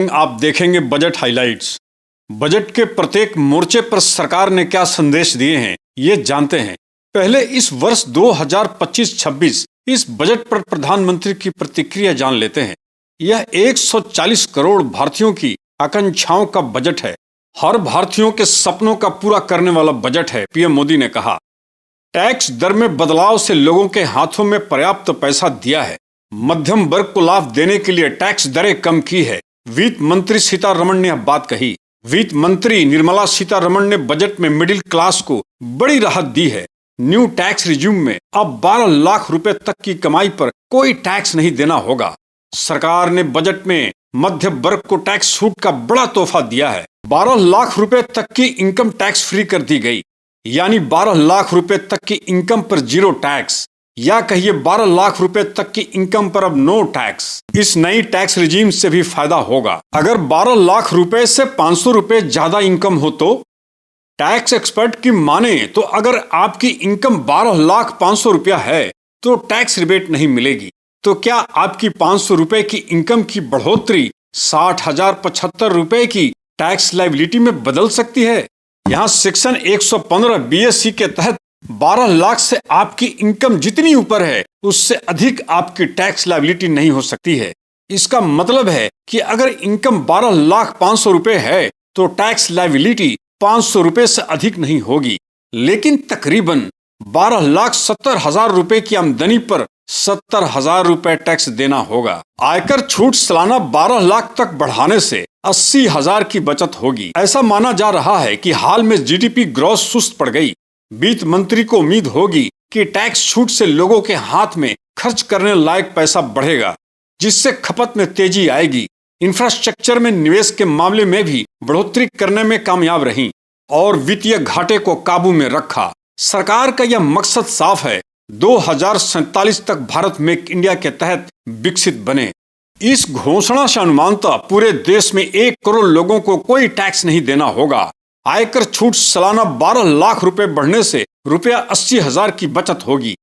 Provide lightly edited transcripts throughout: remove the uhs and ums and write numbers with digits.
आप देखेंगे budget highlights. Budget के प्रत्येक मोर्चे पर सरकार ने क्या संदेश दिए हैं, ये जानते हैं। पहले इस वर्ष 2025-26 इस बजट पर प्रधानमंत्री की प्रतिक्रिया जान लेते हैं। यह 140 करोड़ भारतीयों की आकांक्षाओं का बजट है। हर भारतीयों के सपनों का पूरा करने वाला बजट है, पीएम मोदी ने कहा। टैक्स दर में बदलाव से लोगों के हाथों में पर्याप्त पैसा दिया है। मध्यम वर्ग को लाभ देने के लिए टैक्स दरें कम की है। वित्त मंत्री सीतारमण ने यह बात कही। वित्त मंत्री निर्मला सीतारमण ने बजट में मिडिल क्लास को बड़ी राहत दी है। न्यू टैक्स रिज्यूम में अब 12 लाख रुपए तक की कमाई पर कोई टैक्स नहीं देना होगा। सरकार ने बजट में मध्य वर्ग को टैक्स छूट का बड़ा तोहफा दिया है। 12 लाख रुपए तक की इनकम टैक्स फ्री कर दी गई, यानी 12 लाख रुपए तक की इनकम पर जीरो टैक्स, या कहिए 12 लाख रुपए तक की इनकम पर अब नो टैक्स। इस नई टैक्स रिजीम से भी फायदा होगा। अगर 12 लाख रुपए से 500 रुपए ज्यादा इनकम हो तो टैक्स एक्सपर्ट की माने तो अगर आपकी इनकम 12 लाख 500 रुपया है तो टैक्स रिबेट नहीं मिलेगी। तो क्या आपकी 500 रुपए की इनकम की बढ़ोतरी 60,075 रुपए की टैक्स लायबिलिटी में बदल सकती है? यहाँ सेक्शन 115 BSC के तहत 12 लाख से आपकी इनकम जितनी ऊपर है उससे अधिक आपकी टैक्स लायबिलिटी नहीं हो सकती है। इसका मतलब है कि अगर इनकम 12 लाख 500 रुपए है तो टैक्स लायबिलिटी 500 रुपए से अधिक नहीं होगी। लेकिन तकरीबन 12 लाख 70 हजार रुपए की आमदनी पर 70 हजार रुपए टैक्स देना होगा। आयकर छूट सालाना 12 लाख तक बढ़ाने से 80 हजार की बचत होगी। ऐसा माना जा रहा है कि हाल में GDP ग्रोथ सुस्त पड़ गई। वित्त मंत्री को उम्मीद होगी कि टैक्स छूट से लोगों के हाथ में खर्च करने लायक पैसा बढ़ेगा, जिससे खपत में तेजी आएगी। इंफ्रास्ट्रक्चर में निवेश के मामले में भी बढ़ोतरी करने में कामयाब रही और वित्तीय घाटे को काबू में रखा। सरकार का यह मकसद साफ है, 2047 तक भारत मेक इंडिया के तहत विकसित बने। इस घोषणा से अनुमानतः पूरे देश में 1 करोड़ लोगों को कोई टैक्स नहीं देना होगा। आयकर छूट सालाना 12 लाख रुपए बढ़ने से रुपया 80 हजार की बचत होगी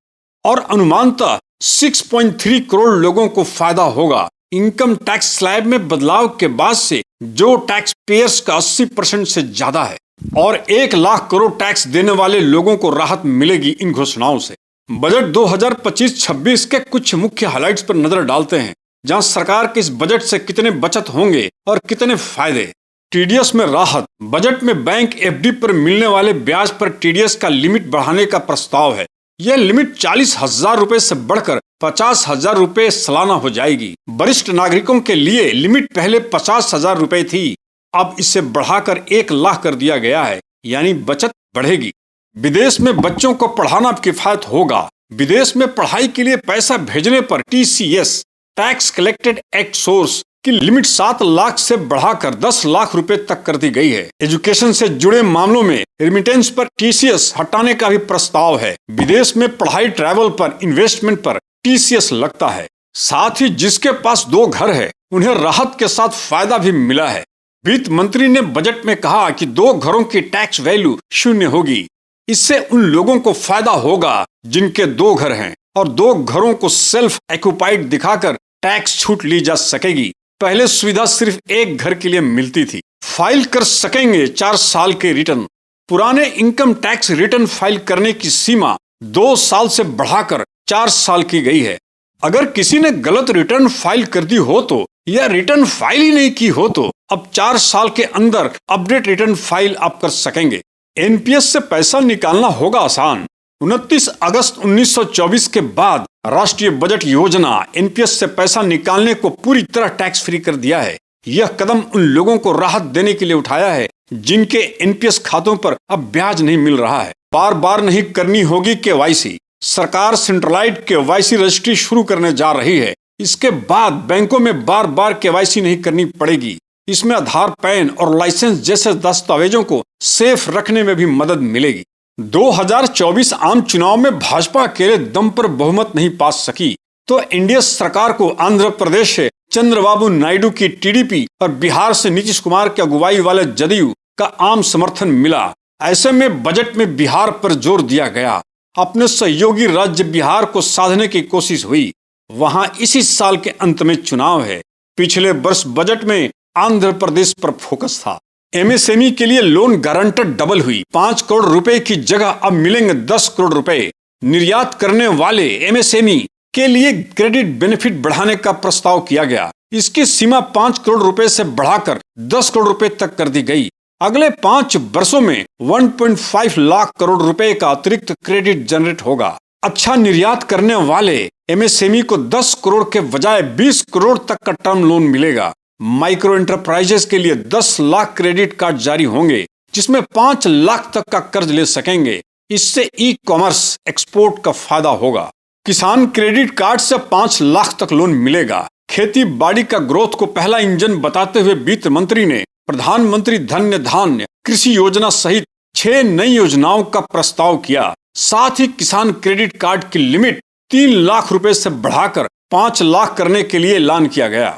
और अनुमानतः 6.3 करोड़ लोगों को फायदा होगा। इनकम टैक्स स्लैब में बदलाव के बाद से जो टैक्स पेयर्स का 80% से ज्यादा है और 1 लाख करोड़ टैक्स देने वाले लोगों को राहत मिलेगी इन घोषणाओं से। बजट 2025-26 के कुछ मुख्य हाइलाइट्स पर नजर डालते हैं, जहां सरकार के इस बजट से कितने बचत होंगे और कितने फायदे। TDS में राहत। बजट में बैंक FD पर मिलने वाले ब्याज पर TDS का लिमिट बढ़ाने का प्रस्ताव है। यह लिमिट 40 हजार रुपए से बढ़कर 50 हजार रुपए सालाना हो जाएगी। वरिष्ठ नागरिकों के लिए लिमिट पहले 50 हजार रुपए थी, अब इसे बढ़ाकर 1 लाख कर दिया गया है, यानी बचत बढ़ेगी। विदेश में बच्चों को पढ़ाना किफायत होगा। विदेश में पढ़ाई के लिए पैसा भेजने पर TCS tax collected at source की लिमिट 7 लाख से बढ़ाकर 10 लाख रुपए तक कर दी गई है। एजुकेशन से जुड़े मामलों में रेमिटेंस पर TCS हटाने का भी प्रस्ताव है। विदेश में पढ़ाई, ट्रैवल पर, इन्वेस्टमेंट पर TCS लगता है। साथ ही जिसके पास 2 घर है उन्हें राहत के साथ फायदा भी मिला है। वित्त मंत्री ने बजट में कहा कि 2 घरों की टैक्स वैल्यू 0 होगी। इससे उन लोगों को फायदा होगा जिनके 2 घर हैं और 2 घरों को सेल्फ ऑक्युपाइड दिखाकर टैक्स छूट ली जा सकेगी। पहले सुविधा सिर्फ 1 घर के लिए मिलती थी। फाइल कर सकेंगे 4 साल के रिटर्न। पुराने इनकम टैक्स रिटर्न फाइल करने की सीमा 2 साल से बढ़ाकर 4 साल की गई है। अगर किसी ने गलत रिटर्न फाइल कर दी हो तो या रिटर्न फाइल ही नहीं की हो तो अब 4 साल के अंदर अपडेट रिटर्न फाइल आप कर सकेंगे। NPS से पैसा निकालना होगा आसान। 29 अगस्त 1924 के बाद राष्ट्रीय बजट योजना NPS से पैसा निकालने को पूरी तरह टैक्स फ्री कर दिया है। यह कदम उन लोगों को राहत देने के लिए उठाया है जिनके NPS खातों पर अब ब्याज नहीं मिल रहा है। बार बार नहीं करनी होगी KYC। सरकार सेंट्रलाइज्ड KYC रजिस्ट्री शुरू करने जा रही है। इसके बाद बैंकों में बार बार KYC नहीं करनी पड़ेगी। इसमें आधार, पैन और लाइसेंस जैसे दस्तावेजों को सेफ रखने में भी मदद मिलेगी। 2024 आम चुनाव में भाजपा अकेले दम पर बहुमत नहीं पा सकी तो NDA सरकार को आंध्र प्रदेश से चंद्रबाबू नायडू की TDP और बिहार से नीतीश कुमार की अगुवाई वाले जदयू का आम समर्थन मिला। ऐसे में बजट में बिहार पर जोर दिया गया। अपने सहयोगी राज्य बिहार को साधने की कोशिश हुई। वहां इसी साल के अंत में चुनाव है। पिछले वर्ष बजट में आंध्र प्रदेश पर फोकस था। एमएसएमई के लिए लोन गारंटर डबल हुई, 5 करोड़ रुपए की जगह अब मिलेंगे 10 करोड़ रुपए। निर्यात करने वाले एमएसएमई के लिए क्रेडिट बेनिफिट बढ़ाने का प्रस्ताव किया गया। इसकी सीमा 5 करोड़ रुपए से बढ़ाकर 10 करोड़ रुपए तक कर दी गई। अगले 5 वर्षों में 1.5 लाख करोड़ रुपए का अतिरिक्त क्रेडिट जनरेट होगा। अच्छा निर्यात करने वाले एमएसएमई को 10 करोड़ के बजाय 20 करोड़ तक का टर्म लोन मिलेगा। माइक्रो एंटरप्राइजेस के लिए 10 लाख क्रेडिट कार्ड जारी होंगे, जिसमें 5 लाख तक का कर्ज ले सकेंगे। इससे ई कॉमर्स एक्सपोर्ट का फायदा होगा। किसान क्रेडिट कार्ड से 5 लाख तक लोन मिलेगा। खेती बाड़ी का ग्रोथ को पहला इंजन बताते हुए वित्त मंत्री ने प्रधानमंत्री धन्य धान्य कृषि योजना सहित 6 नई योजनाओं का प्रस्ताव किया। साथ ही किसान क्रेडिट कार्ड की लिमिट 3 लाख रुपए से बढ़ाकर 5 लाख करने के लिए ऐलान किया गया।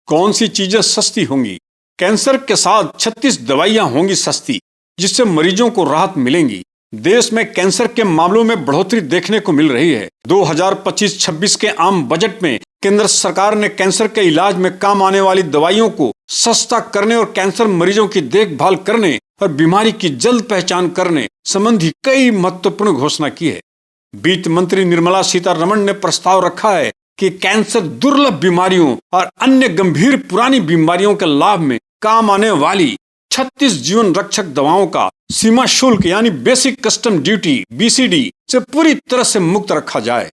कौन सी चीजें सस्ती होंगी? कैंसर के साथ 36 दवाइयां होंगी सस्ती, जिससे मरीजों को राहत मिलेंगी। देश में कैंसर के मामलों में बढ़ोतरी देखने को मिल रही है। 2025-26 के आम बजट में केंद्र सरकार ने कैंसर के इलाज में काम आने वाली दवाइयों को सस्ता करने और कैंसर मरीजों की देखभाल करने और बीमारी की जल्द पहचान करने संबंधी कई महत्वपूर्ण घोषणा की है। वित्त मंत्री निर्मला सीतारमण ने प्रस्ताव रखा है कि कैंसर, दुर्लभ बीमारियों और अन्य गंभीर पुरानी बीमारियों के लाभ में काम आने वाली 36 जीवन रक्षक दवाओं का सीमा शुल्क यानी बेसिक कस्टम ड्यूटी BCD से पूरी तरह से मुक्त रखा जाए।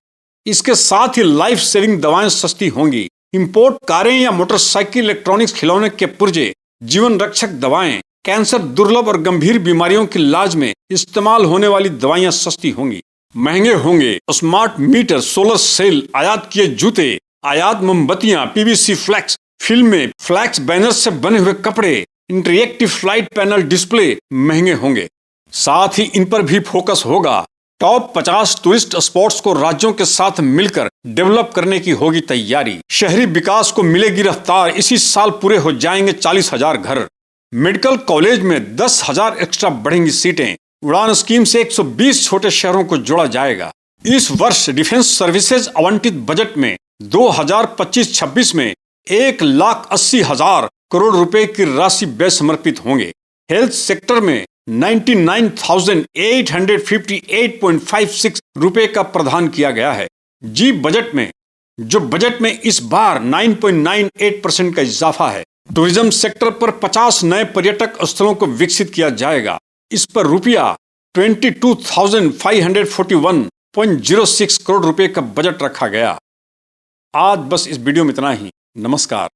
इसके साथ ही लाइफ सेविंग दवाएं सस्ती होंगी। इंपोर्ट कारें या मोटरसाइकिल, इलेक्ट्रॉनिक्स, खिलौने के पुर्जे, जीवन रक्षक दवाएं, कैंसर, दुर्लभ और गंभीर बीमारियों के इलाज में इस्तेमाल होने वाली दवाइयां सस्ती होंगी। महंगे होंगे स्मार्ट मीटर, सोलर सेल, आयात किए जूते, आयात मोमबत्तियां, PVC फ्लैक्स फिल्में, फ्लैक्स बैनर से बने हुए कपड़े, इंटरएक्टिव फ्लाइट पैनल डिस्प्ले महंगे होंगे। साथ ही इन पर भी फोकस होगा। टॉप 50 टूरिस्ट स्पॉट्स को राज्यों के साथ मिलकर डेवलप करने की होगी तैयारी। शहरी विकास को मिलेगी रफ्तार। इसी साल पूरे हो जाएंगे 40,000 घर। मेडिकल कॉलेज में 10,000 एक्स्ट्रा बढ़ेंगी सीटें। उड़ान स्कीम से 120 छोटे शहरों को जोड़ा जाएगा। इस वर्ष डिफेंस सर्विसेज आवंटित बजट में 2025-26 में 1,80,000 करोड़ रुपए की राशि व्यय समर्पित होंगे। हेल्थ सेक्टर में 99,858.56 रुपए का प्रावधान किया गया है। बजट में इस बार 9.98% का इजाफा है। टूरिज्म सेक्टर पर 50 नए पर्यटक स्थलों को विकसित किया जाएगा। इस पर रुपया 22,541.06 करोड़ रुपए का बजट रखा गया। आज बस इस वीडियो में इतना ही। नमस्कार।